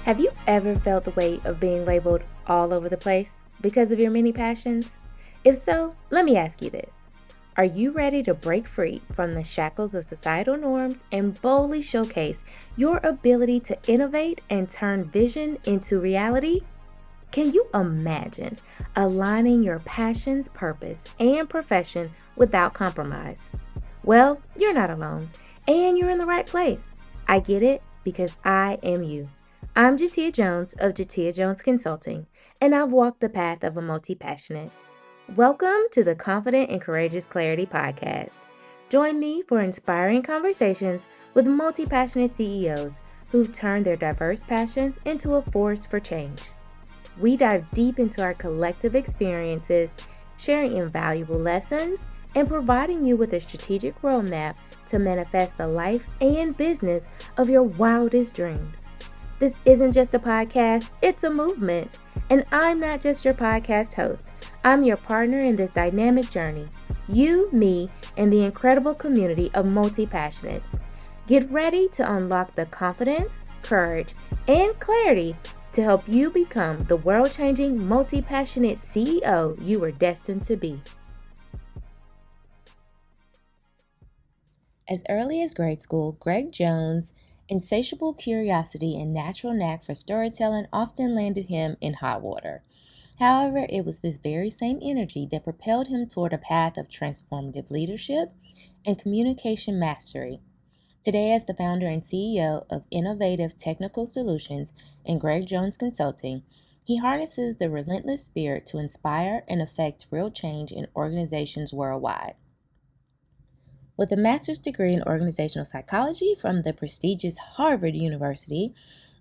Have you ever felt the weight of being labeled all over the place because of your many passions? If so, let me ask you this. Are you ready to break free from the shackles of societal norms and boldly showcase your ability to innovate and turn vision into reality? Can you imagine aligning your passions, purpose, and profession without compromise? Well, you're not alone, and you're in the right place. I get it because I am you. I'm Jateya Jones of Jateya Jones Consulting, and I've walked the path of a multi-passionate. Welcome to the Confident and Courageous Clarity Podcast. Join me for inspiring conversations with multi-passionate CEOs who've turned their diverse passions into a force for change. We dive deep into our collective experiences, sharing invaluable lessons, and providing you with a strategic roadmap to manifest the life and business of your wildest dreams. This isn't just a podcast, it's a movement. And I'm not just your podcast host. I'm your partner in this dynamic journey. You, me, and the incredible community of multi-passionates. Get ready to unlock the confidence, courage, and clarity to help you become the world-changing, multi-passionate CEO you were destined to be. As early as grade school, Greg Jones' insatiable curiosity and natural knack for storytelling often landed him in hot water. However, it was this very same energy that propelled him toward a path of transformative leadership and communication mastery. Today, as the founder and CEO of Innovative Technical Solutions and Greg Jones Consulting, he harnesses the relentless spirit to inspire and affect real change in organizations worldwide. With a master's degree in organizational psychology from the prestigious Harvard University,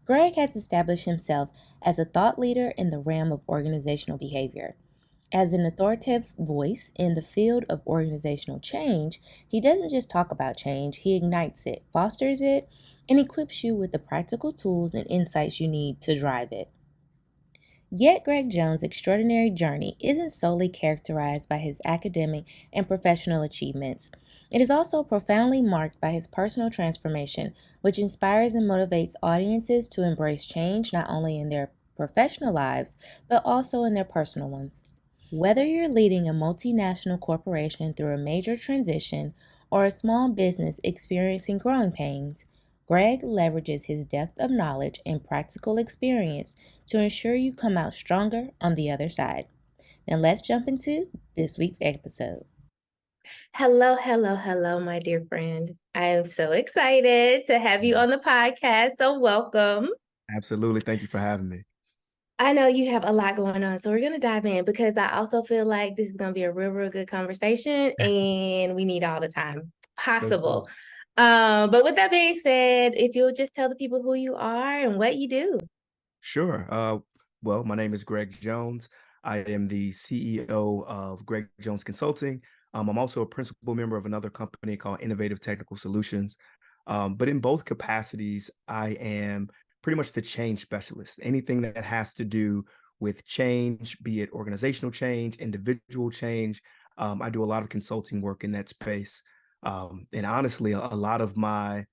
Greg has established himself as a thought leader in the realm of organizational behavior. As an authoritative voice in the field of organizational change, he doesn't just talk about change, he ignites it, fosters it, and equips you with the practical tools and insights you need to drive it. Yet Greg Jones' extraordinary journey isn't solely characterized by his academic and professional achievements. It is also profoundly marked by his personal transformation, which inspires and motivates audiences to embrace change not only in their professional lives, but also in their personal ones. Whether you're leading a multinational corporation through a major transition or a small business experiencing growing pains, Greg leverages his depth of knowledge and practical experience to ensure you come out stronger on the other side. Now let's jump into this week's episode. Hello, my dear friend. I am so excited to have you on the podcast. So welcome. Absolutely. Thank you for having me. I know you have a lot going on, so we're going to dive in because I also feel like this is going to be a real good conversation and we need all the time possible. But with that being said, if you'll just tell the people who you are and what you do. Sure. Well, my name is Greg Jones. I am the CEO of Greg Jones Consulting. I'm also a principal member of another company called Innovative Technical Solutions. But in both capacities, I am pretty much the change specialist. Anything that has to do with change, be it organizational change, individual change, I do a lot of consulting work in that space. And honestly, a lot of my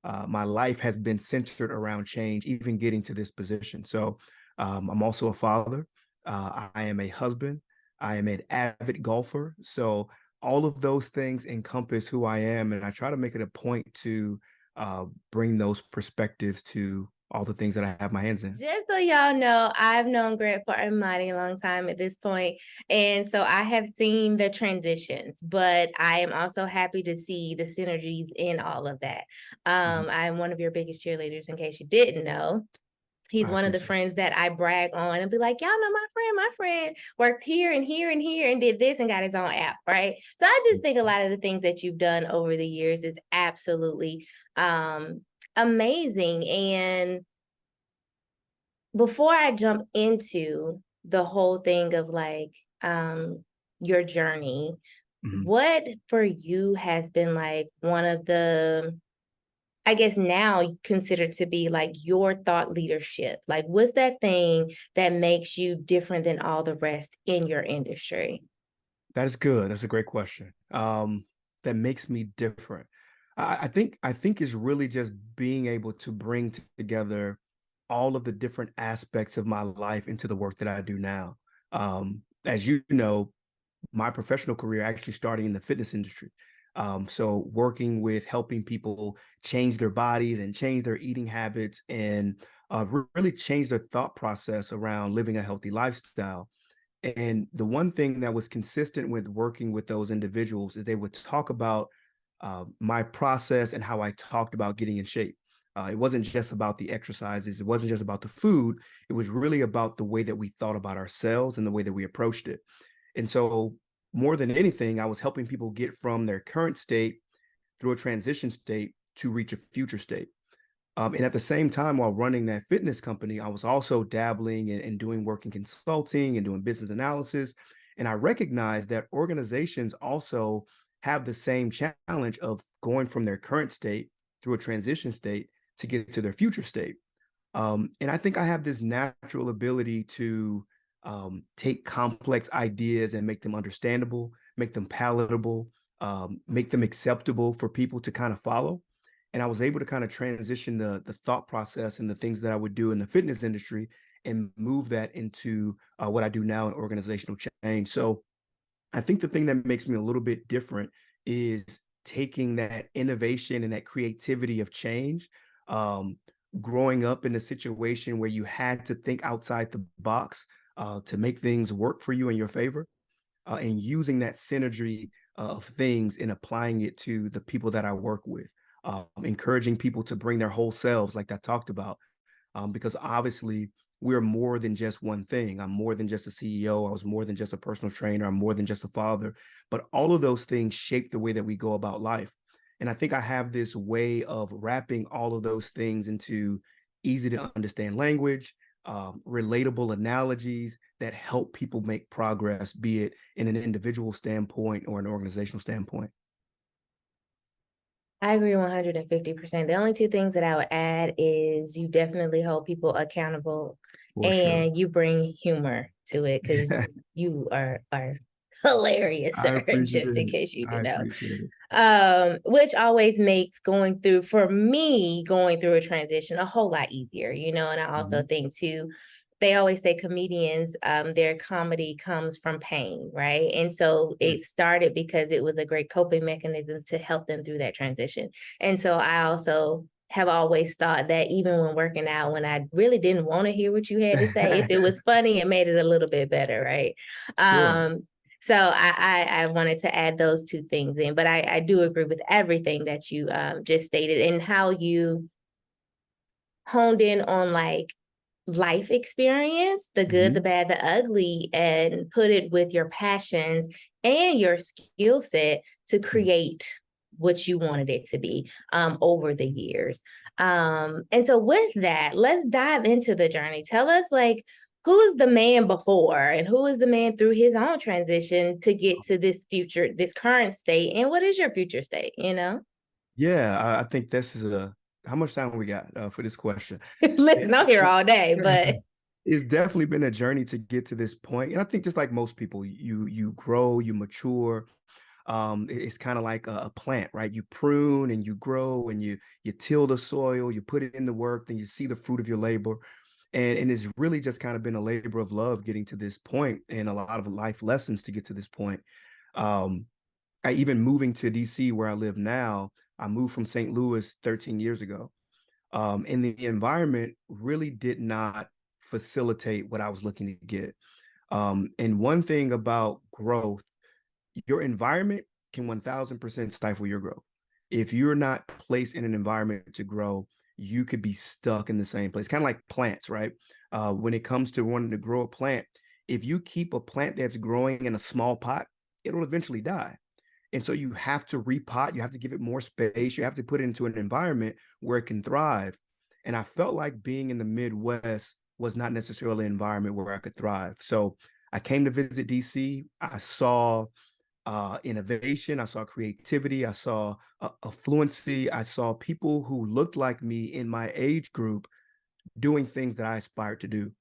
life has been centered around change, even getting to this position. So I'm also a father. I am a husband. I am an avid golfer. So all of those things encompass who I am, and I try to make it a point to bring those perspectives to all the things that I have my hands in. Just so y'all know, I've known Greg for a mighty long time at this point, and so I have seen the transitions, but I am also happy to see the synergies in all of that. Mhm. I'm one of your biggest cheerleaders, in case you didn't know. He's I one of the appreciate it. friends that I brag on and be like, y'all know my friend worked here and here and here and did this and got his own app, right? So I just think a lot of the things that you've done over the years is absolutely amazing. And before I jump into the whole thing of like your journey, Mhm. what for you has been like one of the, I guess now considered to be like your thought leadership? Like, what's that thing that makes you different than all the rest in your industry? That is good. That's a great question. That makes me different. I think it's really just being able to bring together all of the different aspects of my life into the work that I do now. As you know, my professional career actually starting in the fitness industry. So working with helping people change their bodies and change their eating habits and really change their thought process around living a healthy lifestyle. And the one thing that was consistent with working with those individuals is they would talk about my process and how I talked about getting in shape. It wasn't just about the exercises. It wasn't just about the food. It was really about the way that we thought about ourselves and the way that we approached it. And so, more than anything, I was helping people get from their current state through a transition state to reach a future state. And at the same time, while running that fitness company, I was also dabbling and doing work in consulting and doing business analysis. And I recognized that organizations also have the same challenge of going from their current state through a transition state to get to their future state. And I think I have this natural ability to take complex ideas and make them understandable, make them palatable, make them acceptable for people to kind of follow. And I was able to kind of transition the thought process and the things that I would do in the fitness industry and move that into what I do now in organizational change. So I think the thing that makes me a little bit different is taking that innovation and that creativity of change, um, growing up in a situation where you had to think outside the box to make things work for you in your favor, and using that synergy of things and applying it to the people that I work with, encouraging people to bring their whole selves, like I talked about, because obviously we're more than just one thing. I'm more than just a CEO. I was more than just a personal trainer. I'm more than just a father. But all of those things shape the way that we go about life. And I think I have this way of wrapping all of those things into easy to understand language, relatable analogies that help people make progress, be it in an individual standpoint or an organizational standpoint. I agree 150%. The only two things that I would add is you definitely hold people accountable For sure. and you bring humor to it because you are hilarious, I sir, appreciate just in it. case you I didn't know. appreciate it. Which always makes going through, for me, going through a transition a whole lot easier, you know. And I also Mhm. think too, they always say comedians, their comedy comes from pain, right? And so Mm. it started because it was a great coping mechanism to help them through that transition. And so I also have always thought that even when working out, when I really didn't want to hear what you had to say, if it was funny, it made it a little bit better, right? Sure. So I wanted to add those two things in, but I do agree with everything that you just stated and how you honed in on like life experience, the good, the Mhm. bad, the ugly, and put it with your passions and your skill set to Mhm. create what you wanted it to be over the years. And so with that, let's dive into the journey. Tell us like who's the man before and who is the man through his own transition to get to this future, this current state, and what is your future state, you know? Yeah, I think this is a how much time we got for this question? Listen, It's I'm here all day, but it's definitely been a journey to get to this point. And I think just like most people, you grow, you mature. It's kind of like a plant, right? You prune and you grow and you till the soil, you put it in the work, then you see the fruit of your labor. And it's really just kind of been a labor of love getting to this point and a lot of life lessons to get to this point. Um, I even moving to DC where I live now, I moved from St. Louis 13 years ago. And the environment really did not facilitate what I was looking to get. And one thing about growth, your environment can 1000% stifle your growth. If you're not placed in an environment to grow, you could be stuck in the same place. Kind of like plants, right? When it comes to wanting to grow a plant, if you keep a plant that's growing in a small pot, it'll eventually die. And so you have to repot, you have to give it more space, you have to put it into an environment where it can thrive. And I felt like being in the Midwest was not necessarily an environment where I could thrive. So I came to visit DC. I saw innovation, I saw creativity, I saw affluency, I saw people who looked like me in my age group doing things that I aspired to do.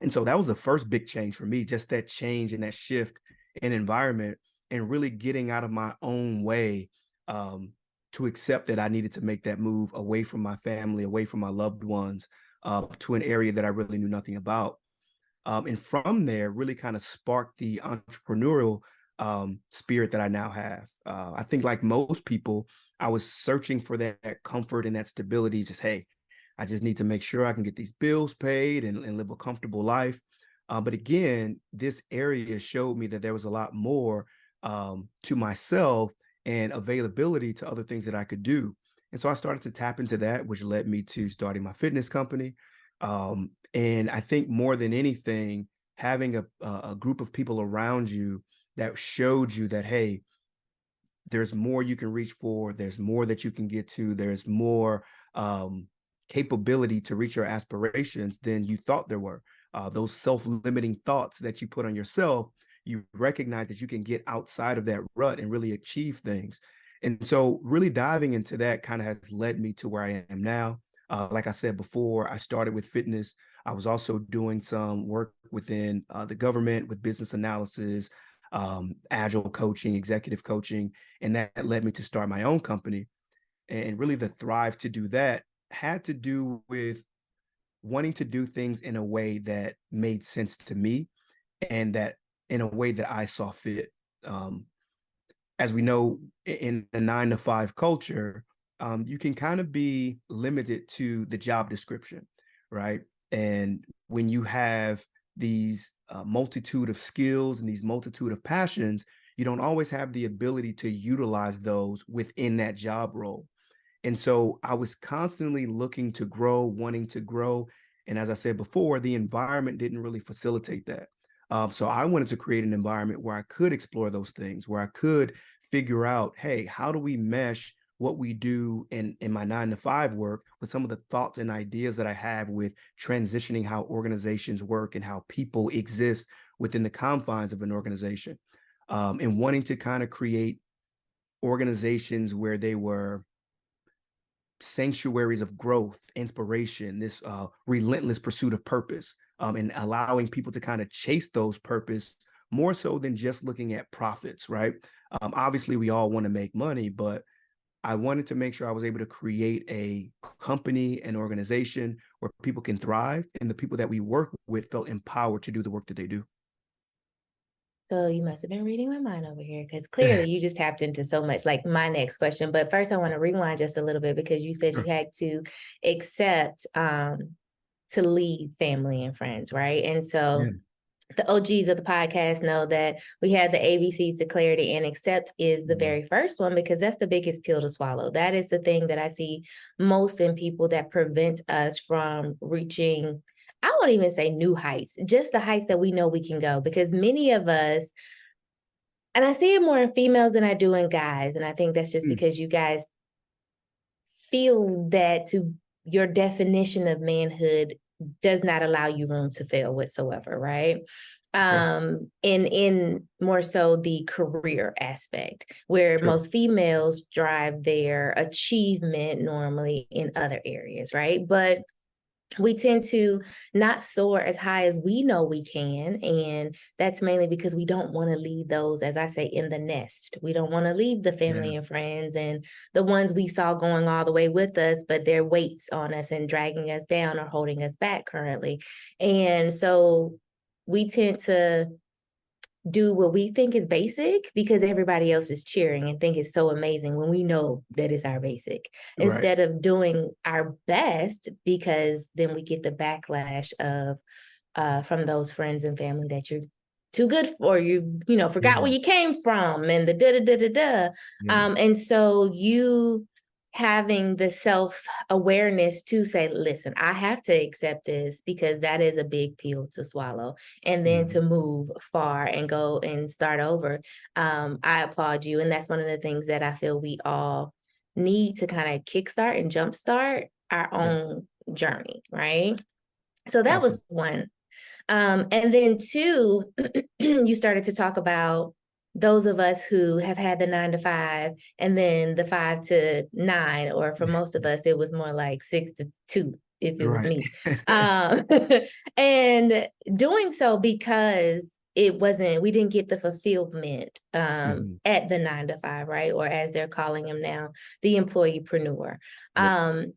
And so that was the first big change for me, just that change and that shift in environment and really getting out of my own way, to accept that I needed to make that move away from my family, away from my loved ones, to an area that I really knew nothing about. And from there, really kind of sparked the entrepreneurial spirit that I now have. I think, like most people, I was searching for that comfort and that stability. Just, hey, I just need to make sure I can get these bills paid and live a comfortable life. But again, this area showed me that there was a lot more to myself and availability to other things that I could do. And so I started to tap into that, which led me to starting my fitness company. And I think more than anything, having a group of people around you that showed you that, hey, there's more you can reach for, there's more that you can get to, there's more capability to reach your aspirations than you thought there were. Those self-limiting thoughts that you put on yourself, you recognize that you can get outside of that rut and really achieve things. And so really diving into that kind of has led me to where I am now. Like I said before, I started with fitness. I was also doing some work within the government with business analysis, agile coaching, executive coaching, and that led me to start my own company. And really the thrive to do that had to do with wanting to do things in a way that made sense to me and that in a way that I saw fit. As we know, in the 9 to 5 culture, you can kind of be limited to the job description, right? And when you have these multitude of skills and these multitude of passions, you don't always have the ability to utilize those within that job role. And so I was constantly looking to grow, wanting to grow. And as I said before, the environment didn't really facilitate that. So I wanted to create an environment where I could explore those things, where I could figure out, hey, how do we mesh what we do in my 9 to 5 work with some of the thoughts and ideas that I have with transitioning how organizations work and how people exist within the confines of an organization, and wanting to kind of create organizations where they were sanctuaries of growth, inspiration, this relentless pursuit of purpose, and allowing people to kind of chase those purpose more so than just looking at profits, right? Obviously, we all want to make money, but I wanted to make sure I was able to create a company, an organization where people can thrive and the people that we work with felt empowered to do the work that they do. So you must have been reading my mind over here because clearly you just tapped into so much. Like my next question, but first I want to rewind just a little bit because you said you Sure. had to accept to leave family and friends, right? And Yeah. so the OGs of the podcast know that we have the ABCs to clarity, and accept is the very first one because that's the biggest pill to swallow. That is the thing that I see most in people that prevent us from reaching, I won't even say new heights, just the heights that we know we can go. Because many of us, and I see it more in females than I do in guys, and I think that's just Mm. because you guys feel that to your definition of manhood does not allow you room to fail whatsoever, right? Okay. In more so the career aspect, where Sure. most females drive their achievement normally in other areas, right? But we tend to not soar as high as we know we can. And that's mainly because we don't want to leave those, as I say, in the nest. We don't want to leave the Yeah. family and friends and the ones we saw going all the way with us, but they're weights on us and dragging us down or holding us back currently. And so we tend to do what we think is basic because everybody else is cheering and think it's so amazing when we know that it's our basic, Right. instead of doing our best, because then we get the backlash of from those friends and family that you're too good for, you know, forgot Yeah. where you came from and the da da da da da. Yeah. And so you having the self-awareness to say, listen, I have to accept this because that is a big pill to swallow, and then Mhm. to move far and go and start over. I applaud you. And that's one of the things that I feel we all need to kind of kickstart and jumpstart our Yeah. own journey, right? So that was Absolutely. one. And then two, you started to talk about those of us who have had the 9 to 5 and then the 5 to 9, or for most of us, it was more like 6 to 2 if it was Right. me. Um, and doing so because we didn't get the fulfillment Mhm. at the 9 to 5, right? Or as they're calling them now, the employeepreneur. Yep. Um,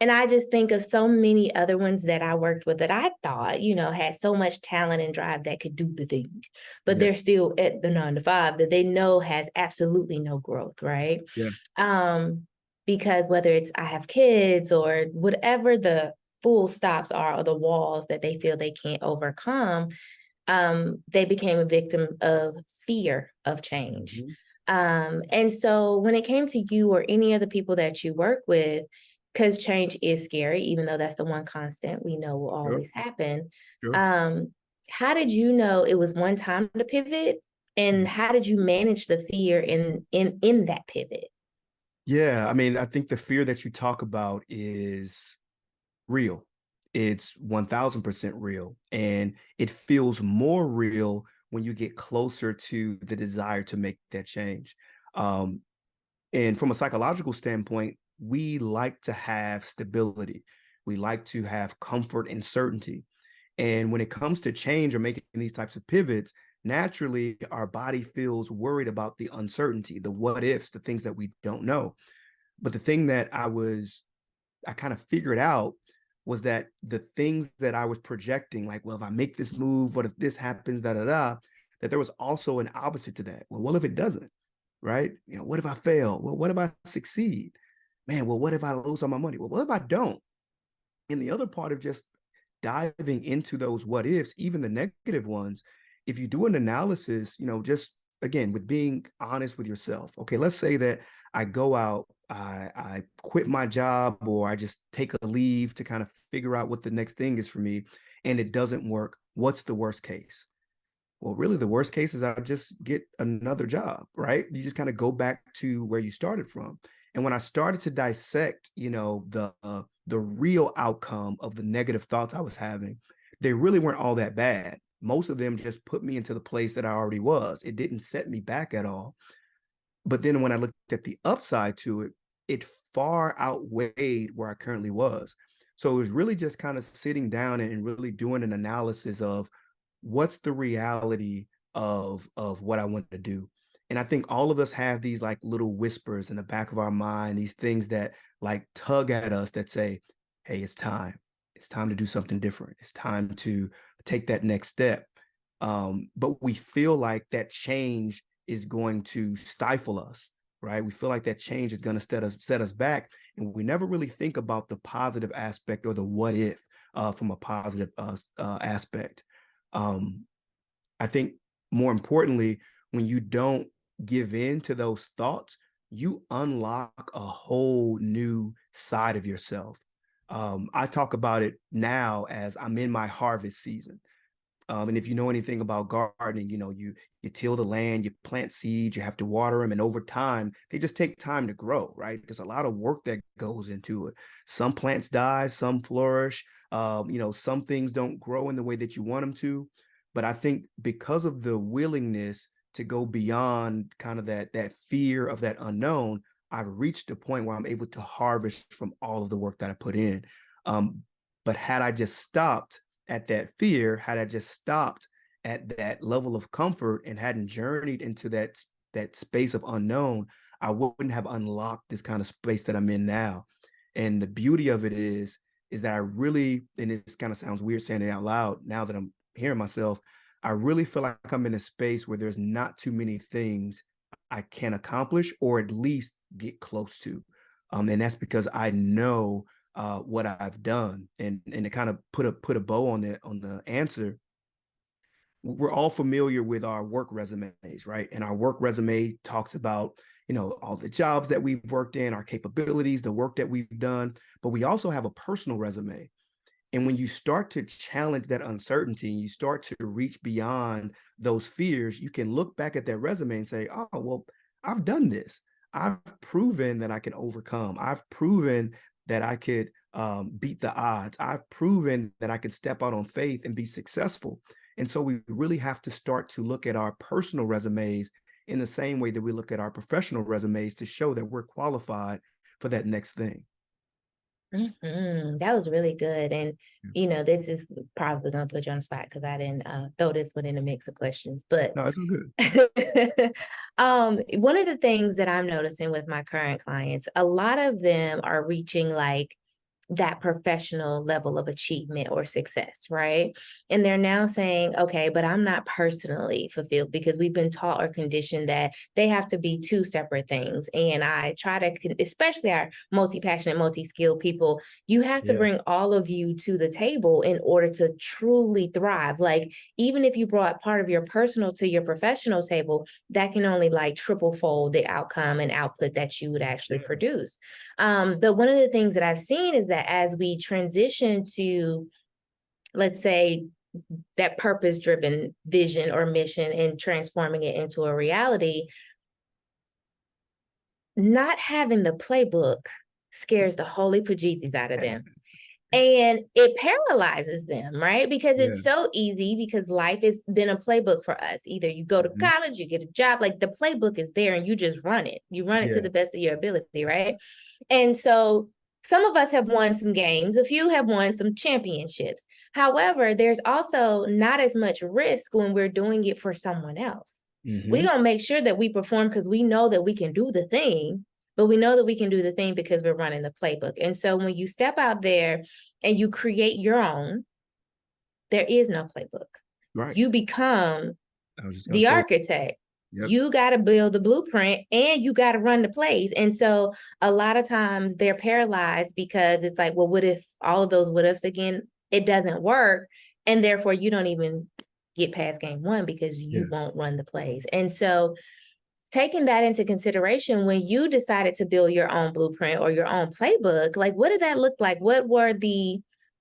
And I just think of so many other ones that I worked with that I thought, had so much talent and drive that could do the thing, but Yeah. they're still at the 9 to 5 that they know has absolutely no growth, right? Yeah. Um, because whether it's I have kids or whatever the full stops are or the walls that they feel they can't overcome, they became a victim of fear of change. Mhm. And so when it came to you or any of the people that you work with, because change is scary, even though that's the one constant we know will Sure. always happen. Sure. Um, how did you know it was one time to pivot? And Mhm. how did you manage the fear in that pivot? Yeah, I mean, I think the fear that you talk about is real. It's 1000% real. And it feels more real when you get closer to the desire to make that change. Um, and from a psychological standpoint, we like to have stability. We like to have comfort and certainty. And when it comes to change or making these types of pivots, naturally our body feels worried about the uncertainty, the what ifs, the things that we don't know. But the thing that I kind of figured out was that the things that I was projecting, like, well, if I make this move, what if this happens, da da da, that there was also an opposite to that. Well, what if it doesn't? Right? What if I fail? Well, what if I succeed? Man, well, what if I lose all my money? Well, what if I don't? And the other part of just diving into those what ifs, even the negative ones, if you do an analysis, just again with being honest with yourself. Okay, let's say that I go out, I quit my job, or I just take a leave to kind of figure out what the next thing is for me, and it doesn't work. What's the worst case? Well, really, the worst case is I just get another job, right? You just kind of go back to where you started from. And when I started to dissect, the real outcome of the negative thoughts I was having, they really weren't all that bad. Most of them just put me into the place that I already was. It didn't set me back at all. But then when I looked at the upside to it, it far outweighed where I currently was. So it was really just kind of sitting down and really doing an analysis of what's the reality of what I want to do. And I think all of us have these like little whispers in the back of our mind, these things that like tug at us that say, hey, it's time. It's time to do something different. It's time to take that next step. But we feel like that change is going to stifle us, right? We feel like that change is going to set us back, and we never really think about the positive aspect or the what if from a positive aspect. Um, I think more importantly, when you don't give in to those thoughts, you unlock a whole new side of yourself. I talk about it now as I'm in my harvest season. And if you know anything about gardening, you till the land, you plant seeds, you have to water them, and over time, they just take time to grow, right? There's a lot of work that goes into it. Some plants die, some flourish. Some things don't grow in the way that you want them to. But I think because of the willingness to go beyond kind of that fear of that unknown, I've reached a point where I'm able to harvest from all of the work that I put in. Um, but had I just stopped at that fear, had I just stopped at that level of comfort and hadn't journeyed into that space of unknown, I wouldn't have unlocked this kind of space that I'm in now. And the beauty of it is that I really, and this kind of sounds weird saying it out loud now that I'm hearing myself, I really feel like I'm in a space where there's not too many things I can accomplish or at least get close to. And that's because I know what I've done, and to kind of put a bow on the answer, we're all familiar with our work resumes, right? And our work resume talks about all the jobs that we've worked in, our capabilities, the work that we've done, but we also have a personal resume. And when you start to challenge that uncertainty and you start to reach beyond those fears, you can look back at that resume and say, oh, well, I've done this. I've proven that I can overcome. I've proven that I could beat the odds. I've proven that I could step out on faith and be successful. And so we really have to start to look at our personal resumes in the same way that we look at our professional resumes to show that we're qualified for that next thing. That was really good. And, this is probably going to put you on the spot because I didn't throw this one in a mix of questions. But No, it's all good. one of the things that I'm noticing with my current clients, a lot of them are reaching like that professional level of achievement or success, right? And they're now saying, okay, but I'm not personally fulfilled, because we've been taught or conditioned that they have to be two separate things. And I try to, especially our multi-passionate, multi-skilled people, you have to Yeah. bring all of you to the table in order to truly thrive. Like, even if you brought part of your personal to your professional table, that can only like triple fold the outcome and output that you would actually Yeah. produce. But one of the things that I've seen is that as we transition to, let's say, that purpose driven vision or mission and transforming it into a reality, not having the playbook scares the holy bejesus out of them. And it paralyzes them, right? Because Yeah. it's so easy, because life has been a playbook for us. Either you go to Mhm. college, you get a job, like the playbook is there and you just run it. You run it to Yeah. the best of your ability, right? And so some of us have won some games, a few have won some championships. However, there's also not as much risk when we're doing it for someone else. We're Hmm. going to make sure that we perform because we know that we can do the thing, but we know that we can do the thing because we're running the playbook. And so when you step out there and you create your own, there is no playbook. Right. You become I was just gonna the say, architect. yep. You got to build the blueprint and you got to run the plays. And so a lot of times they're paralyzed because it's like, well, what if all of those what ifs again? It doesn't work. And therefore, you don't even get past game one because you Yeah. won't run the plays. And so, taking that into consideration, when you decided to build your own blueprint or your own playbook, like what did that look like? What were the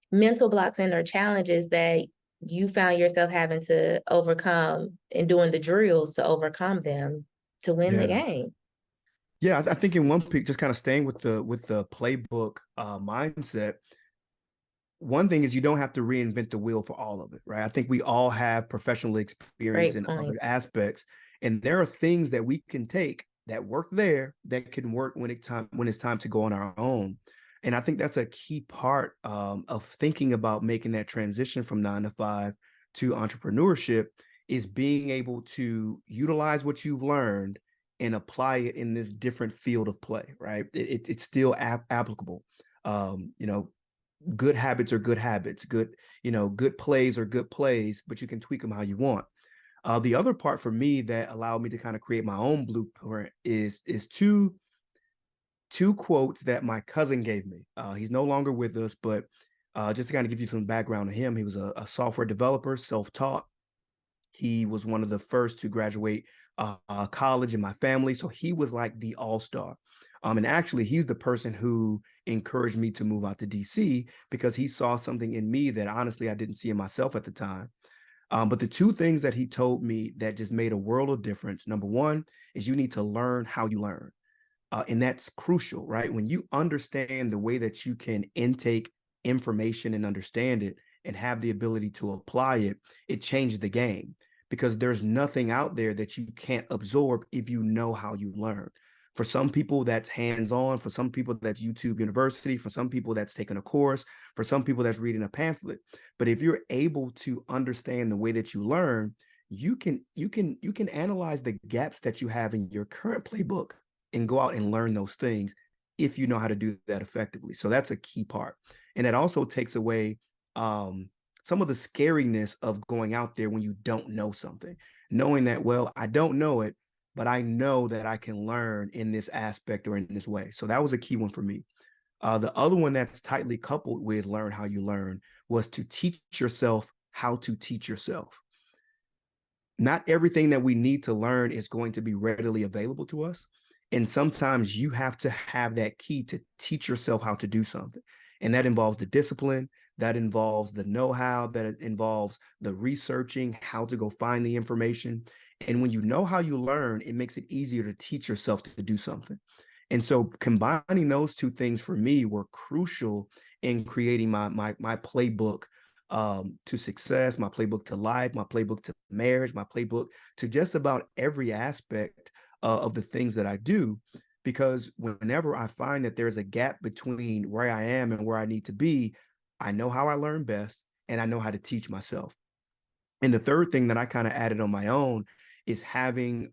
mental blocks and or challenges that you found yourself having to overcome and doing the drills to overcome them to win the Yeah. game? Yeah. I think in one pick, just kind of staying with the playbook mindset. One thing is you don't have to reinvent the wheel for all of it, right? I think we all have professional experience Great in other point. aspects, and there are things that we can take that work there that can work when it's time to go on our own. And I think that's a key part of thinking about making that transition from 9 to 5 to entrepreneurship is being able to utilize what you've learned and apply it in this different field of play, right? It's still applicable. You know, good habits are good habits, good plays are good plays, but you can tweak them how you want. The other part for me that allowed me to kind of create my own blueprint is two quotes that my cousin gave me. He's no longer with us, but just to kind of give you some background on him, he was a software developer, self-taught. He was one of the first to graduate college in my family. So he was like the all-star. And actually, he's the person who encouraged me to move out to DC because he saw something in me that honestly I didn't see in myself at the time. But the two things that he told me that just made a world of difference. Number one is you need to learn how you learn. And that's crucial, right? When you understand the way that you can intake information and understand it and have the ability to apply it, it changes the game because there's nothing out there that you can't absorb if you know how you learn. For some people, that's hands on. For some people, that's YouTube University. For some people, that's taking a course. For some people, that's reading a pamphlet. But if you're able to understand the way that you learn, you can analyze the gaps that you have in your current playbook and go out and learn those things if you know how to do that effectively. So that's a key part. And it also takes away some of the scariness of going out there when you don't know something, knowing that, well, I don't know it, but I know that I can learn in this aspect or in this way. So that was a key one for me. The other one that's tightly coupled with learn how you learn was to teach yourself how to teach yourself. Not everything that we need to learn is going to be readily available to us. And sometimes you have to have that key to teach yourself how to do something. And that involves the discipline, that involves the know how, that involves the researching, how to go find the information. And when you know how you learn, it makes it easier to teach yourself to do something. And so combining those two things for me were crucial in creating my playbook to success, my playbook to life, my playbook to marriage, my playbook to just about every aspect of the things that I do. Because whenever I find that there's a gap between where I am and where I need to be, I know how I learn best and I know how to teach myself. And the third thing that I kind of added on my own is having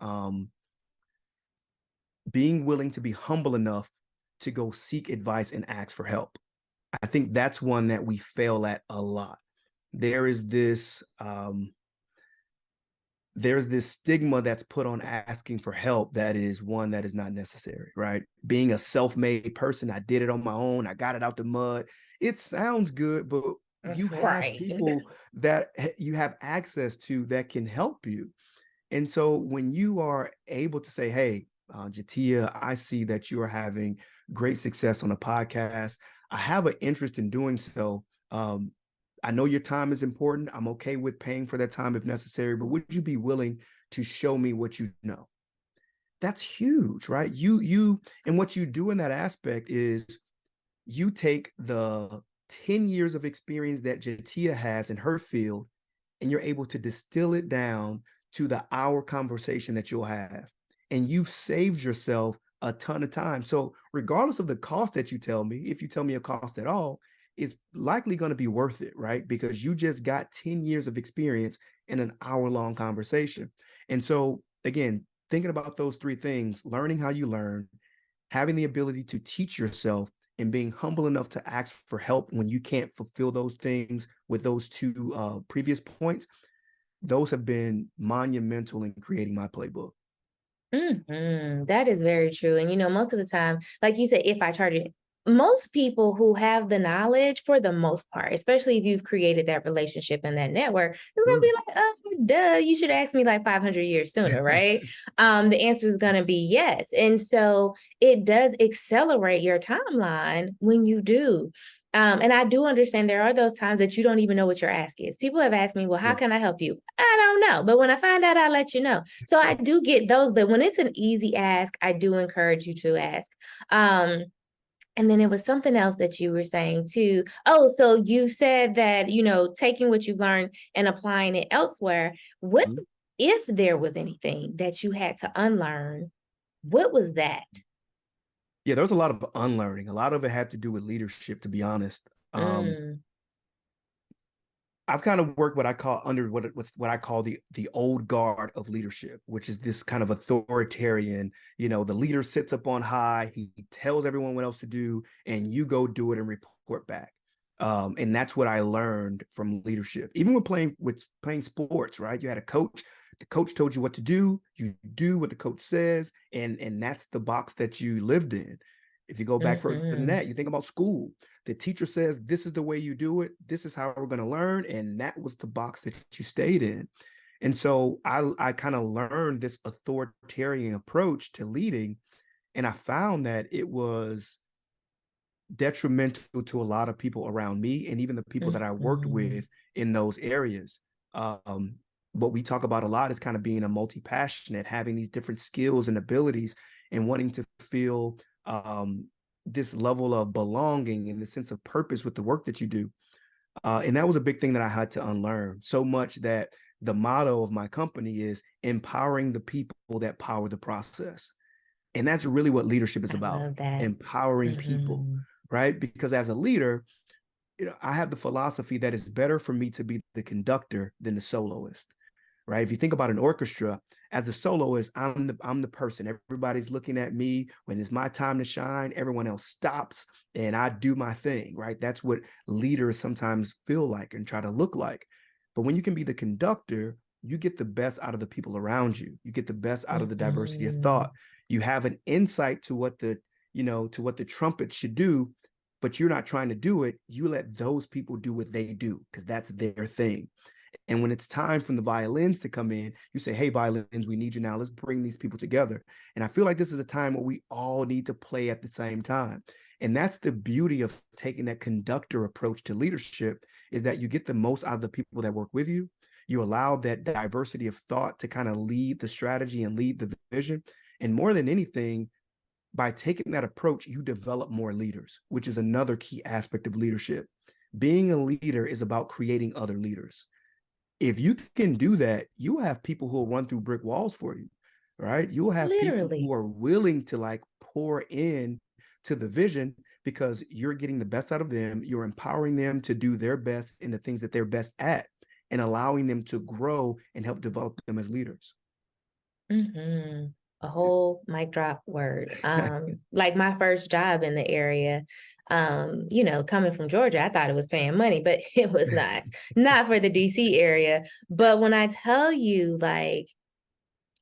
being willing to be humble enough to go seek advice and ask for help. I think that's one that we fail at a lot. There is this there's this stigma that's put on asking for help that is one that is not necessary, right? Being a self-made person, I did it on my own, I got it out the mud. It sounds good, but you have Right. people that you have access to that can help you. And so when you are able to say, hey, Jateya, I see that you are having great success on a podcast. I have an interest in doing so. I know your time is important. I'm okay with paying for that time if necessary, but would you be willing to show me what you know? That's huge, right? And what you do in that aspect is you take the 10 years of experience that Jateya has in her field and you're able to distill it down to the hour conversation that you'll have. And you've saved yourself a ton of time. So, regardless of the cost that you tell me, if you tell me a cost at all, it's likely going to be worth it, right? Because you just got 10 years of experience in an hour-long conversation. And so, again, thinking about those three things, learning how you learn, having the ability to teach yourself, and being humble enough to ask for help when you can't fulfill those things with those two previous points, those have been monumental in creating my playbook. That is very true. And most of the time, like you said, if I charge it, most people who have the knowledge, for the most part, especially if you've created that relationship and that network, it's gonna True. be like, oh, duh, you should ask me like 500 years sooner, right? The answer is gonna be yes. And so it does accelerate your timeline when you do. And I do understand there are those times that you don't even know what your ask is. People have asked me, well, how Yeah. can I help you? I don't know. But when I find out, I'll let you know. So I do get those, but when it's an easy ask, I do encourage you to ask. And then it was something else that you were saying too. Oh, so you said that, taking what you've learned and applying it elsewhere. What Mhm. if there was anything that you had to unlearn? What was that? Yeah, there's a lot of unlearning. A lot of it had to do with leadership, to be honest. Mm, I've kind of worked what I call under what I call the old guard of leadership, which is this kind of authoritarian. The leader sits up on high, he tells everyone what else to do, and you go do it and report back. And that's what I learned from leadership. Even when playing sports, right? You had a coach. The coach told you what to do. You do what the coach says, and that's the box that you lived in. If you go back further than mm-hmm, that, you think about school. The teacher says, this is the way you do it. This is how we're going to learn. And that was the box that you stayed in. And so I kind of learned this authoritarian approach to leading. And I found that it was detrimental to a lot of people around me and even the people that I worked mm-hmm, with in those areas. What we talk about a lot is kind of being a multi-passionate, having these different skills and abilities and wanting to feel this level of belonging and the sense of purpose with the work that you do. And that was a big thing that I had to unlearn, so much that the motto of my company is empowering the people that power the process. And that's really what leadership is I about, love that. empowering people, Mm-hmm. right? Because as a leader, I have the philosophy that it's better for me to be the conductor than the soloist, right? If you think about an orchestra, as the soloist, I'm the person. Everybody's looking at me. When it's my time to shine, everyone else stops and I do my thing, right? That's what leaders sometimes feel like and try to look like. But when you can be the conductor, you get the best out of the people around you. You get the best out of the diversity of Mm-hmm. thought. You have an insight to what the trumpet should do, but you're not trying to do it. You let those people do what they do because that's their thing. And when it's time for the violins to come in, you say, hey, violins, we need you now. Let's bring these people together. And I feel like this is a time where we all need to play at the same time. And that's the beauty of taking that conductor approach to leadership, is that you get the most out of the people that work with you. You allow that diversity of thought to kind of lead the strategy and lead the vision. And more than anything, by taking that approach, you develop more leaders, which is another key aspect of leadership. Being a leader is about creating other leaders. If you can do that, you have people who will run through brick walls for you, right? You'll have people Literally. who are willing to like pour in to the vision because you're getting the best out of them. You're empowering them to do their best in the things that they're best at and allowing them to grow and help develop them as leaders. A whole mic drop word. Like my first job in the area, Coming from Georgia, I thought it was paying money, but it was not for the DC area. But when I tell you, like,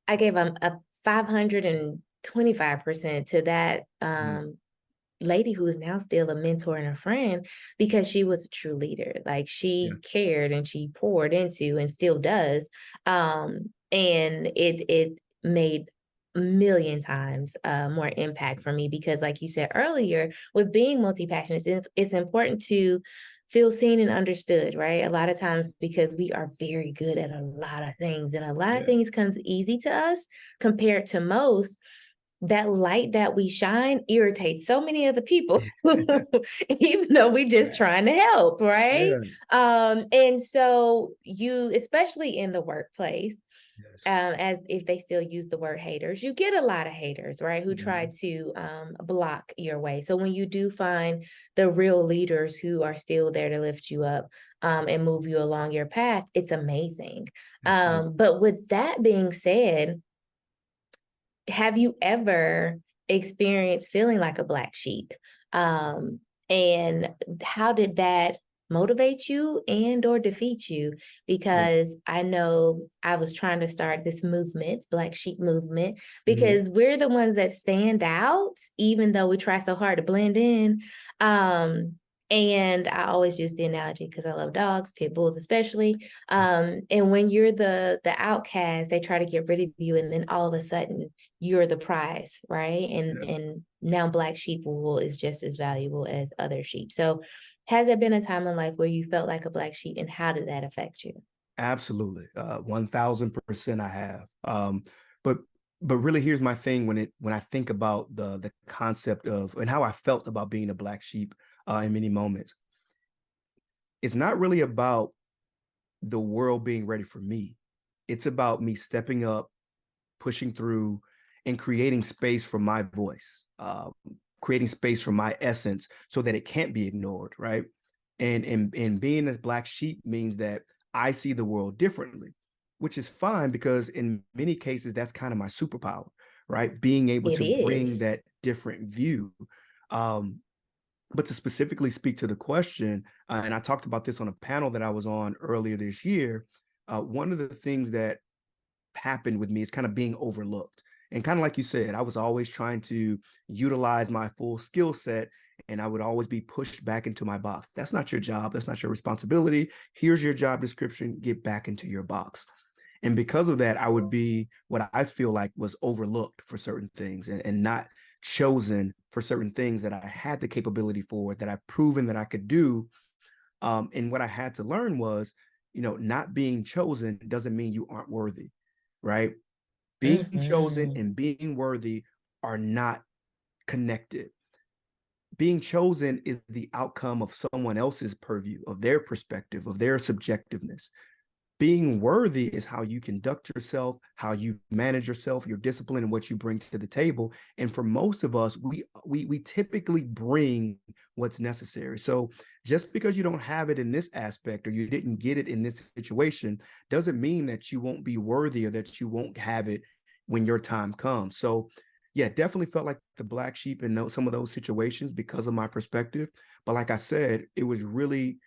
I gave a 525% to that Mhm. lady who is now still a mentor and a friend, because she was a true leader. Like, Yeah, she cared and she poured into and still does. And it made a million times more impact for me, because like you said earlier, with being multi-passionate, it's important to feel seen and understood, right? A lot of times, because we are very good at a lot of things and a lot of yeah, things comes easy to us compared to most, that light that we shine irritates so many other people, even though we just yeah, trying to help, right? yeah, And so you, especially in the workplace, yes. as if they still use the word haters, you get a lot of haters, right? Who try Mhm. to block your way. So when you do find the real leaders who are still there to lift you up and move you along your path, it's amazing. Absolutely. But with that being said, have you ever experienced feeling like a black sheep? Um, and how did that motivate you and or defeat you? Yeah. Because I know I was trying to start this movement, Black Sheep movement, Mhm. because we're the ones that stand out, even though we try so hard to blend in. Um, and I always use the analogy because I love dogs, pit bulls especially. And when you're the outcast, they try to get rid of you, and then all of a sudden you're the prize, right? And Yeah. and now black sheep wool is just as valuable as other sheep. So has there been a time in life where you felt like a black sheep, and how did that affect you? Absolutely. 1000% I have. But but really here's my thing when I think about the concept of and how I felt about being a black sheep in many moments. It's not really about the world being ready for me. It's about me stepping up, pushing through, and creating space for my voice, creating space for my essence so that it can't be ignored, right? And being a black sheep means that I see the world differently, which is fine because in many cases that's kind of my superpower, right? Being able It to bring is. that different view. Um, but to specifically speak to the question, and I talked about this on a panel that I was on earlier this year, one of the things that happened with me is kind of being overlooked. And kind of like you said, I was always trying to utilize my full skill set and I would always be pushed back into my box. That's not your job. That's not your responsibility. Here's your job description. Get back into your box. And because of that, I would be what I feel like was overlooked for certain things and not chosen for certain things that I had the capability for, that I've proven that I could do. And what I had to learn was, not being chosen doesn't mean you aren't worthy, right? Being chosen Mm-hmm. and being worthy are not connected. Being chosen is the outcome of someone else's purview, of their perspective, of their subjectiveness. Being worthy is how you conduct yourself, how you manage yourself, your discipline, and what you bring to the table. And for most of us, we typically bring what's necessary. So just because you don't have it in this aspect or you didn't get it in this situation doesn't mean that you won't be worthy or that you won't have it when your time comes. So yeah, definitely felt like the black sheep in some of those situations because of my perspective. But like I said, it was really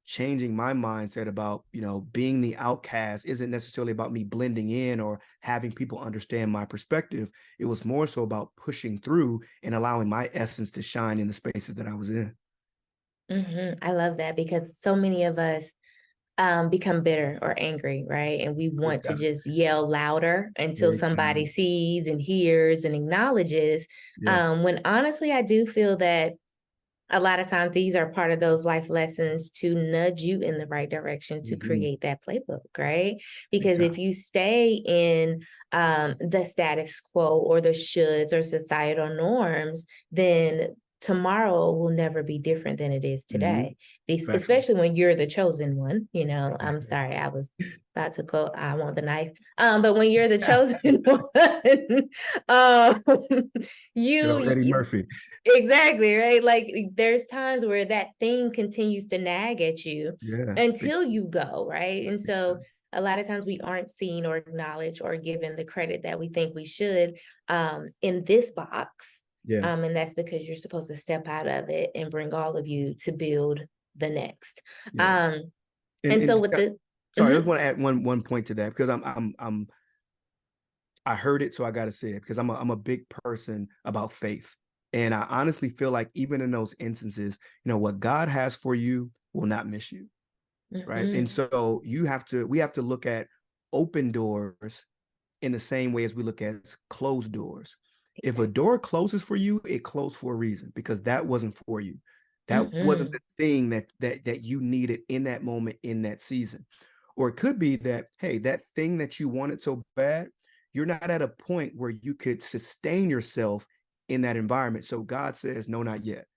changing my mindset about being the outcast isn't necessarily about me blending in or having people understand my perspective. It was more so about pushing through and allowing my essence to shine in the spaces that I was in. I love that, because so many of us become bitter or angry, right? And we Big want to time. just yell louder until Big somebody time. sees and hears and acknowledges. Yeah. When honestly, I do feel that a lot of times these are part of those life lessons to nudge you in the right direction to Mhm. create that playbook, right? Big Because time. if you stay in the status quo or the shoulds or societal norms, then tomorrow will never be different than it is Mhm. today. Factual. Especially when you're the chosen one. I'm sorry, I was about to quote, I want the knife. But when you're the chosen one, um, Eddie you Murphy. exactly, right? Like, there's times where that thing continues to nag at you Yeah. Big, until you go, right? And big so time. a lot of times we aren't seen or acknowledged or given the credit that we think we should in this box. Yeah. And that's because you're supposed to step out of it and bring all of you to build the next. Yeah. Um, And and so with the sorry, I just want to add one point to that because I heard it, so I got to say it because I'm a big person about faith. And I honestly feel like even in those instances, what God has for you will not miss you. Right. And Mhm. so we have to look at open doors in the same way as we look at closed doors. If a Exactly. door closes for you, it closed for a reason because that wasn't for you. That wasn't the Mhm. thing that you needed in that moment, in that season. Or it could be that, hey, that thing that you wanted so bad, you're not at a point where you could sustain yourself in that environment. So God says, no, not yet.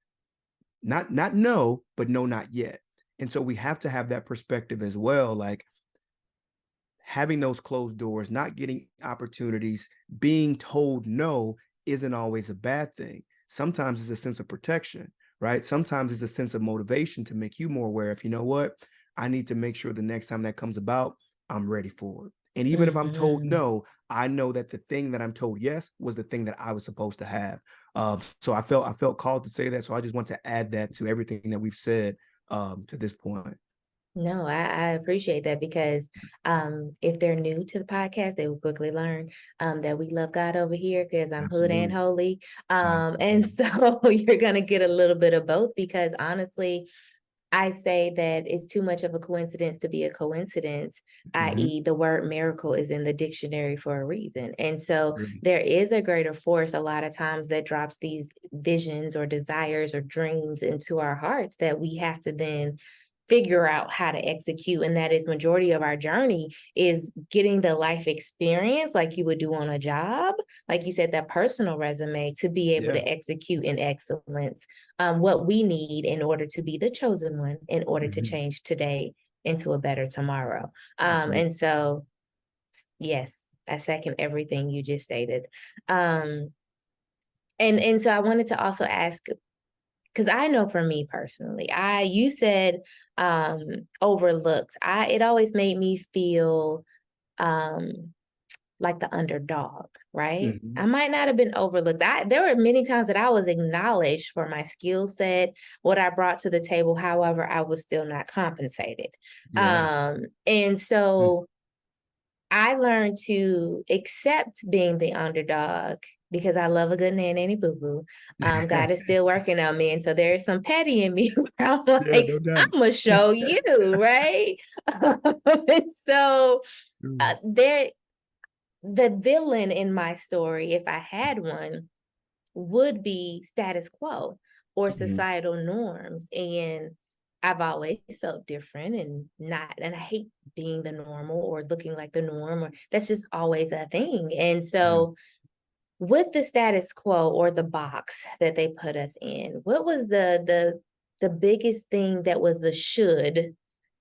Not no, but no, not yet. And so we have to have that perspective as well. Like, having those closed doors, not getting opportunities, being told no isn't always a bad thing. Sometimes it's a sense of protection, right? Sometimes it's a sense of motivation to make you more aware of, you know what? I need to make sure the next time that comes about, I'm ready for it. And even if I'm told Mhm. no, I know that the thing that I'm told yes was the thing that I was supposed to have. So I felt called to say that. So I just want to add that to everything that we've said to this point. No, I appreciate that because if they're new to the podcast, they will quickly learn that we love God over here because I'm hood and Absolutely. holy. And Absolutely. so you're going to get a little bit of both because honestly, I say that it's too much of a coincidence to be a coincidence, Mm-hmm. i.e., the word miracle is in the dictionary for a reason. And so there is a greater force a lot of times that drops these visions or desires or dreams into our hearts that we have to then figure out how to execute. And that is majority of our journey is getting the life experience like you would do on a job, like you said, that personal resume to be able Yeah. to execute in excellence what we need in order to be the chosen one, in order to Mhm. change today into a better tomorrow. Absolutely. And so, yes, I second everything you just stated. Um, and so I wanted to also ask, because I know for me personally, you said overlooked. It always made me feel um like the underdog, right? I Mhm. might not have been overlooked. There were many times that I was acknowledged for my skill set, what I brought to the table. However, I was still not compensated. Yeah. And Mm. so I learned to accept being the underdog because I love a good nanny boo boo. God is still working on me. And so there is some petty in me where I'm Yeah, like, no I'm doubt. going to show you, right? And so Mm. there, the villain in my story, if I had one, would be status quo or Mhm. societal norms. And I've always felt different and I hate being the normal or looking like the norm, or that's just always a thing. And Yeah. so with the status quo or the box that they put us in, what was the biggest thing that was the should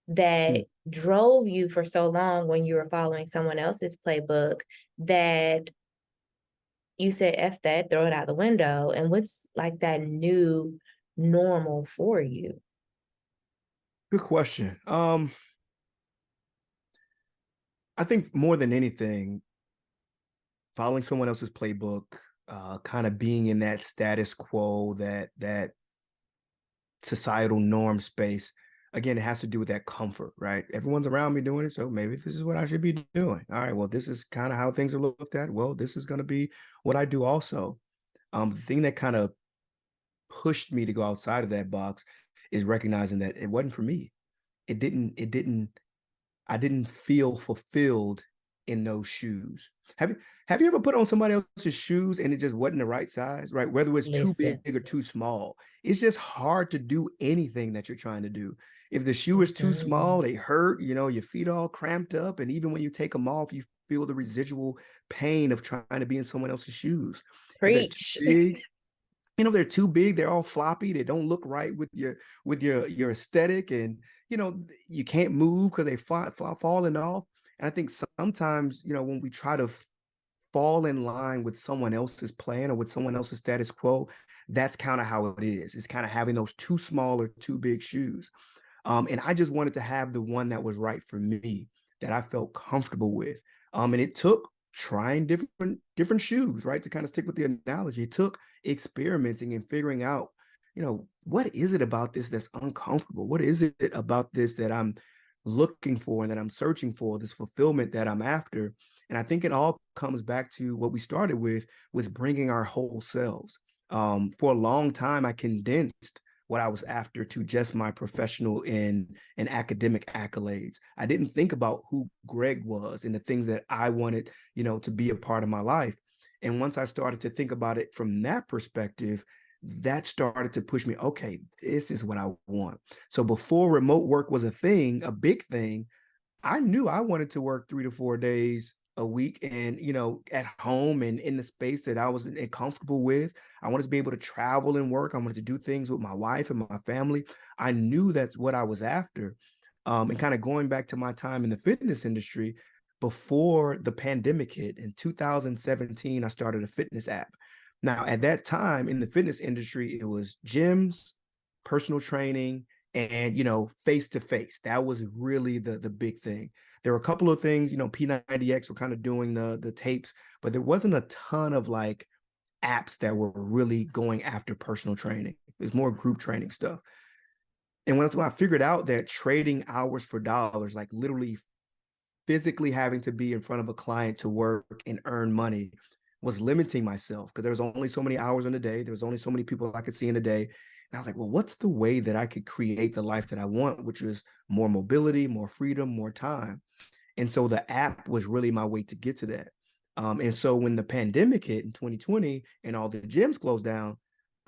Mm. that drove you for so long when you were following someone else's playbook that you said F that, throw it out the window? And what's like that new normal for you? Good question. I think more than anything, following someone else's playbook, kind of being in that status quo, that societal norm space. Again, it has to do with that comfort, right? Everyone's around me doing it, so maybe this is what I should be doing. All right, well, this is kind of how things are looked at. Well, this is going to be what I do also. The thing that kind of pushed me to go outside of that box is recognizing that it wasn't for me. It didn't I didn't feel fulfilled in those shoes. Have you ever put on somebody else's shoes and it just wasn't the right size, right? Whether it's too big Listen. or too small, it's just hard to do anything that you're trying to do. If the shoe is too small, Mhm. they hurt, your feet all cramped up. And even when you take them off, you feel the residual pain of trying to be in someone else's shoes. If they're too Preach. big, they're too big, they're all floppy, they don't look right with your aesthetic, and you can't move because they falling off. And I think sometimes, when we try to fall in line with someone else's plan or with someone else's status quo, that's kind of how it is. It's kind of having those too small or too big shoes. And I just wanted to have the one that was right for me, that I felt comfortable with. And it took trying different shoes, right? To kind of stick with the analogy, it took experimenting and figuring out, what is it about this that's uncomfortable? What is it about this that I'm looking for and that I'm searching for, this fulfillment that I'm after? And I think it all comes back to what we started with, was bringing our whole selves. For a long time, I condensed what I was after to just my professional and academic accolades. I didn't think about who Greg was and the things that I wanted, to be a part of my life. And once I started to think about it from that perspective, that started to push me, okay, this is what I want. So before remote work was a thing, a big thing, I knew I wanted to work 3 to 4 days a week and, at home and in the space that I was comfortable with. I wanted to be able to travel and work. I wanted to do things with my wife and my family. I knew that's what I was after. And kind of going back to my time in the fitness industry, before the pandemic hit in 2017, I started a fitness app. Now, at that time in the fitness industry, it was gyms, personal training, and face to face. That was really the big thing. There were a couple of things, P90X were kind of doing the tapes, but there wasn't a ton of like apps that were really going after personal training. There's more group training stuff. And when I figured out that trading hours for dollars, like literally physically having to be in front of a client to work and earn money, was limiting myself because there was only so many hours in a day. There was only so many people I could see in a day. And I was like, well, what's the way that I could create the life that I want, which was more mobility, more freedom, more time. And so the app was really my way to get to that. And so when the pandemic hit in 2020 and all the gyms closed down,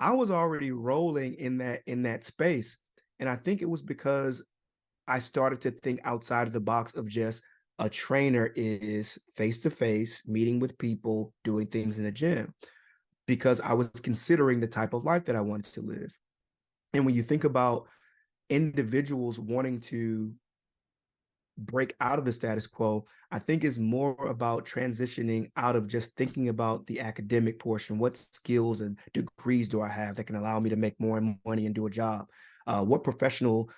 I was already rolling in that space. And I think it was because I started to think outside of the box of just a trainer is face to face, meeting with people, doing things in the gym, because I was considering the type of life that I wanted to live. And when you think about individuals wanting to break out of the status quo, I think is more about transitioning out of just thinking about the academic portion. What skills and degrees do I have that can allow me to make more money and do a job? What professional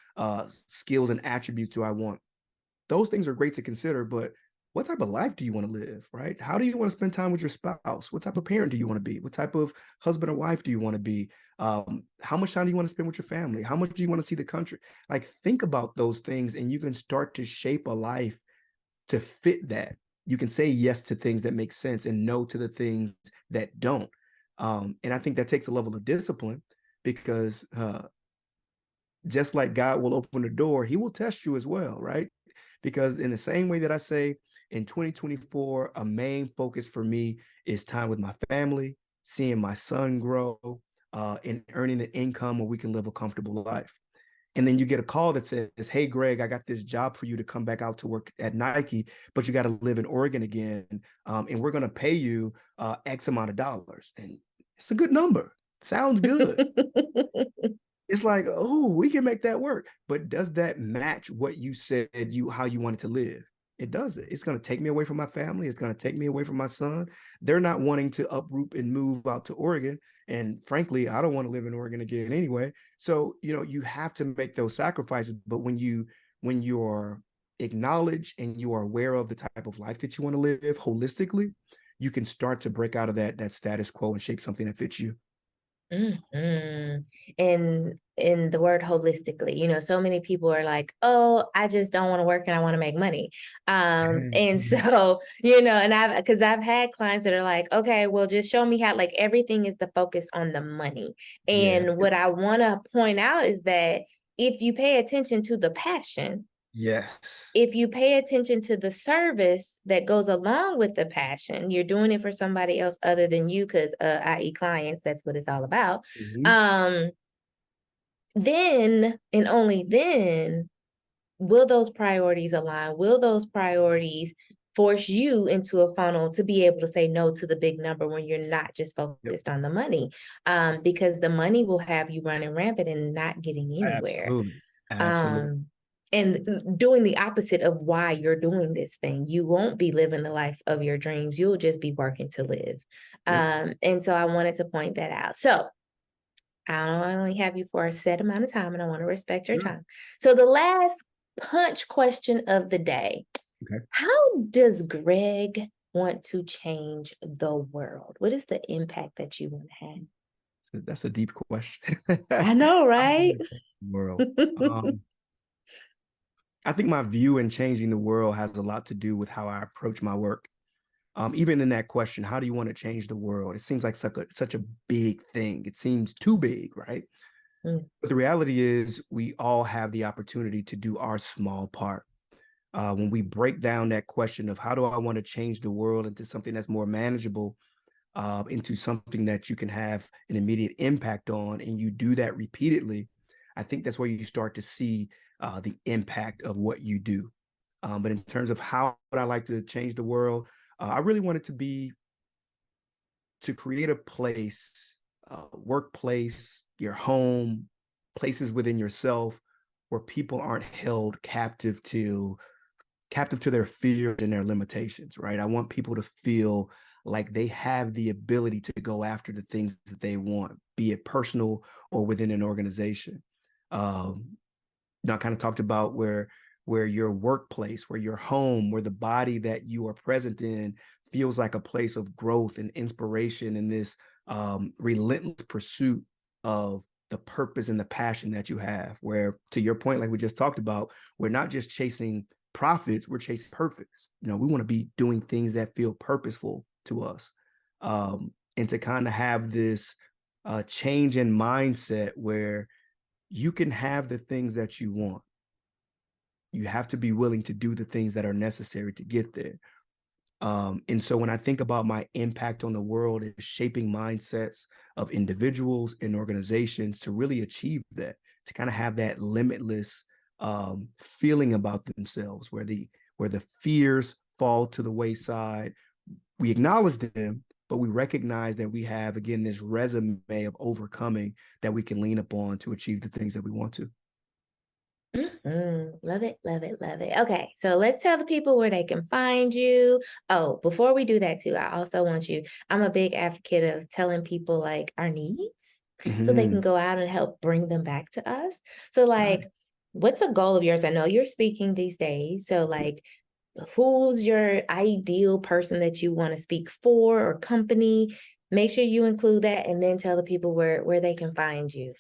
skills and attributes do I want? Those things are great to consider, but what type of life do you want to live, right? How do you want to spend time with your spouse? What type of parent do you want to be? What type of husband or wife do you want to be? How much time do you want to spend with your family? How much do you want to see the country? Like, think about those things and you can start to shape a life to fit that. You can say yes to things that make sense and no to the things that don't. And I think that takes a level of discipline because just like God will open the door, he will test you as well, right? Because in the same way that I say in 2024, a main focus for me is time with my family, seeing my son grow, and earning the income where we can live a comfortable life. And then you get a call that says, hey, Greg, I got this job for you to come back out to work at Nike, but you got to live in Oregon again. And we're going to pay you X amount of dollars. And it's a good number. Sounds good. It's like, oh, we can make that work. But does that match what you said how you wanted to live? It doesn't. It's going to take me away from my family. It's going to take me away from my son. They're not wanting to uproot and move out to Oregon. And frankly, I don't want to live in Oregon again anyway. So, you have to make those sacrifices. But when you're acknowledged and you are aware of the type of life that you want to live holistically, you can start to break out of that status quo and shape something that fits you. Mm-hmm. And in the word holistically, so many people are like, oh, I just don't want to work and I want to make money. And so, and I've had clients that are like, okay, well, just show me how, like, everything is the focus on the money. Yeah. And what I want to point out is that if you pay attention to the passion, Yes. if you pay attention to the service that goes along with the passion, you're doing it for somebody else other than you, because i.e. clients, that's what it's all about. Mhm. Then and only then will those priorities align, will those priorities force you into a funnel to be able to say no to the big number when you're not just Yep. focused on the money, because the money will have you running rampant and not getting anywhere. Absolutely. Absolutely. um and doing the opposite of why you're doing this thing. You won't be living the life of your dreams. You'll just be working to live. Yep. And so I wanted to point that out. So I only have you for a set amount of time and I want to respect your Sure. time. So the last punch question of the day: Okay. how does Greg want to change the world? What is the impact that you want to have? So that's a deep question. I know, How do I right? wanna change the world? Um, I think my view in changing the world has a lot to do with how I approach my work. Even in that question, how do you want to change the world? It seems like such a big thing. It seems too big, right? Mm, But the reality is, we all have the opportunity to do our small part. When we break down that question of how do I want to change the world into something that's more manageable, into something that you can have an immediate impact on, and you do that repeatedly, I think that's where you start to see the impact of what you do. But in terms of how would I like to change the world, I really want it to be to create a place, workplace, your home, places within yourself where people aren't held captive to their fears and their limitations, right? I want people to feel like they have the ability to go after the things that they want, be it personal or within an organization. Um, I kind of talked about where your workplace, where your home, where the body that you are present in feels like a place of growth and inspiration in this relentless pursuit of the purpose and the passion that you have. Where, to your point, like we just talked about, we're not just chasing profits, we're chasing purpose. We want to be doing things that feel purposeful to us. And to kind of have this change in mindset where you can have the things that you want. You have to be willing to do the things that are necessary to get there. And so when I think about my impact on the world, is shaping mindsets of individuals and organizations to really achieve that, to kind of have that limitless feeling about themselves, where the fears fall to the wayside. We acknowledge them, but we recognize that we have, again, this resume of overcoming that we can lean upon to achieve the things that we want to. Love it, love it, love it. Okay, so let's tell the people where they can find you. Oh, before we do that too, I also want you, I'm a big advocate of telling people like our needs so they can Mhm. go out and help bring them back to us. So, Got like, it. what's a goal of yours? I know you're speaking these days. So, like, who's your ideal person that you want to speak for or company? Make sure you include that and then tell the people where they can find you.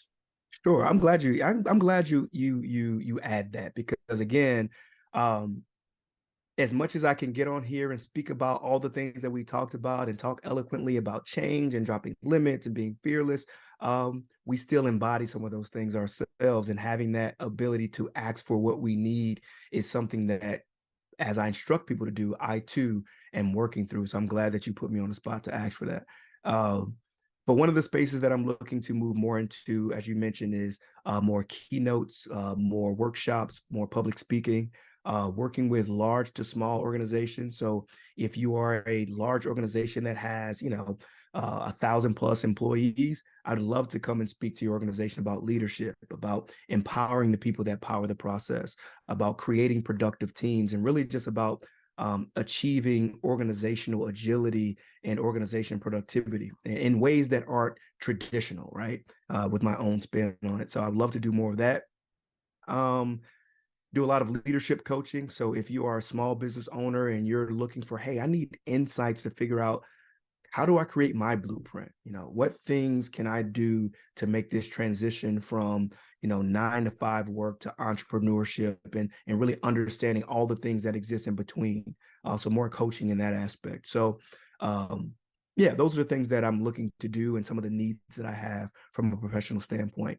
Sure. I'm glad you add that, because again, um, as much as I can get on here and speak about all the things that we talked about and talk eloquently about change and dropping limits and being fearless, we still embody some of those things ourselves. And having that ability to ask for what we need is something that, as I instruct people to do, I too am working through. So I'm glad that you put me on the spot to ask for that. Um, but one of the spaces that I'm looking to move more into, as you mentioned, is more keynotes, more workshops, more public speaking, working with large to small organizations. So if you are a large organization that has, 1,000+ employees, I'd love to come and speak to your organization about leadership, about empowering the people that power the process, about creating productive teams, and really just about achieving organizational agility and organization productivity in ways that aren't traditional, right? With my own spin on it. So I'd love to do more of that. Um, do a lot of leadership coaching. So if you are a small business owner and you're looking for, hey, I need insights to figure out, how do I create my blueprint? What things can I do to make this transition from, 9 to 5 work to entrepreneurship, and really understanding all the things that exist in between. So more coaching in that aspect. So, yeah, those are the things that I'm looking to do and some of the needs that I have from a professional standpoint.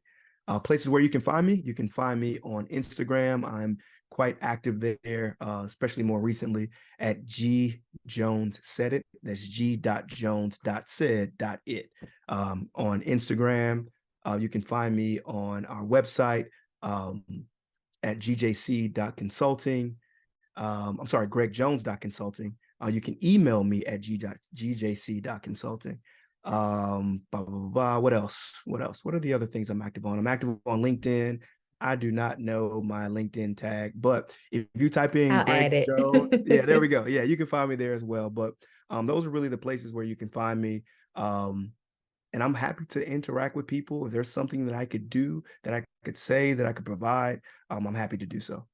Places where you can find me on Instagram. I'm quite active there, especially more recently at G Jones Said It. That's g.jones.said.it. On Instagram, you can find me on our website, at gjc.consulting. I'm sorry, gregjones.consulting. You can email me at gjc.consulting. Blah, blah, blah, blah. What else? What else? What are the other things I'm active on? I'm active on LinkedIn. I do not know my LinkedIn tag, but if you type in I'll Greg add it. Jones, yeah, there we go. Yeah, you can find me there as well. But those are really the places where you can find me. And I'm happy to interact with people. If there's something that I could do, that I could say, that I could provide, I'm happy to do so.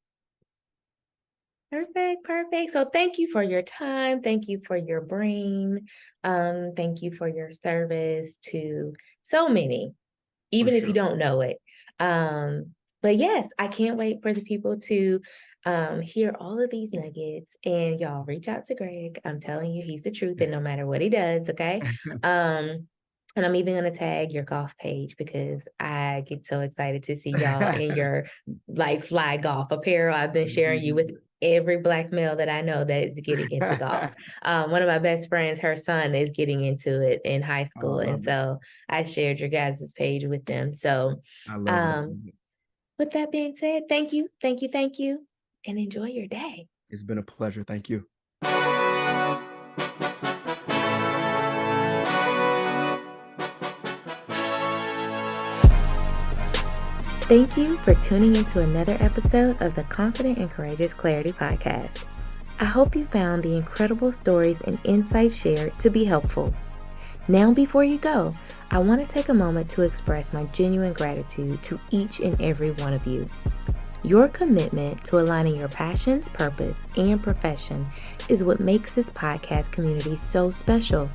Perfect. So thank you for your time. Thank you for your brain. Thank you for your service to so many, For even if you sure. don't know it. Um, but yes, I can't wait for the people to hear all of these nuggets. And y'all reach out to Greg. I'm telling you, he's the truth, and no matter what he does, okay? Um, and I'm even gonna tag your golf page because I get so excited to see y'all in your like fly golf apparel. I've been sharing you with every black male that I know that is getting into golf. One of my best friends, her son is getting into it in high Oh, I school. And love it. so I shared your guys' page with them. So, I love it. I um, love it. with that being said, thank you, and enjoy your day. It's been a pleasure. Thank you. Thank you for tuning into another episode of the Confident and Courageous Clarity Podcast. I hope you found the incredible stories and insights shared to be helpful. Now, before you go, I want to take a moment to express my genuine gratitude to each and every one of you. Your commitment to aligning your passions, purpose, and profession is what makes this podcast community so special.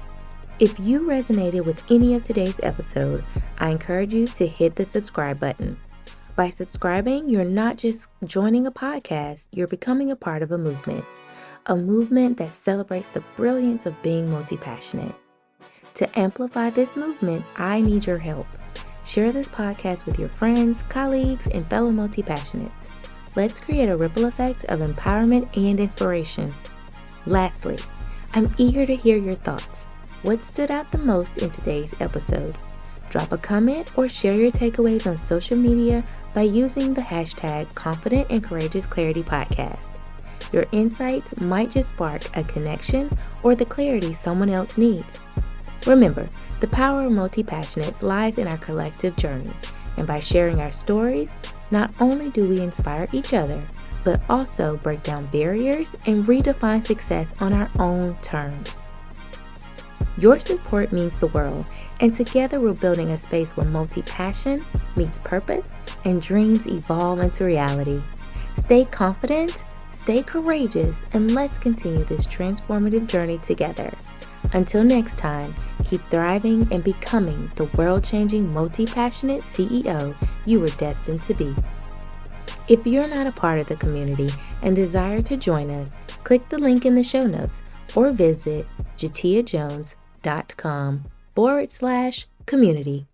If you resonated with any of today's episode, I encourage you to hit the subscribe button. By subscribing, you're not just joining a podcast, you're becoming a part of a movement that celebrates the brilliance of being multi-passionate. To amplify this movement, I need your help. Share this podcast with your friends, colleagues, and fellow multi-passionates. Let's create a ripple effect of empowerment and inspiration. Lastly, I'm eager to hear your thoughts. What stood out the most in today's episode? Drop a comment or share your takeaways on social media by using the hashtag Confident and Courageous Clarity Podcast. Your insights might just spark a connection or the clarity someone else needs. Remember, the power of multi-passionates lies in our collective journey, and by sharing our stories, not only do we inspire each other, but also break down barriers and redefine success on our own terms. Your support means the world, and together we're building a space where multi-passion meets purpose and dreams evolve into reality. Stay confident, stay courageous, and let's continue this transformative journey together. Until next time, keep thriving and becoming the world-changing multi-passionate CEO you were destined to be. If you're not a part of the community and desire to join us, click the link in the show notes or visit jateyajones.com/community.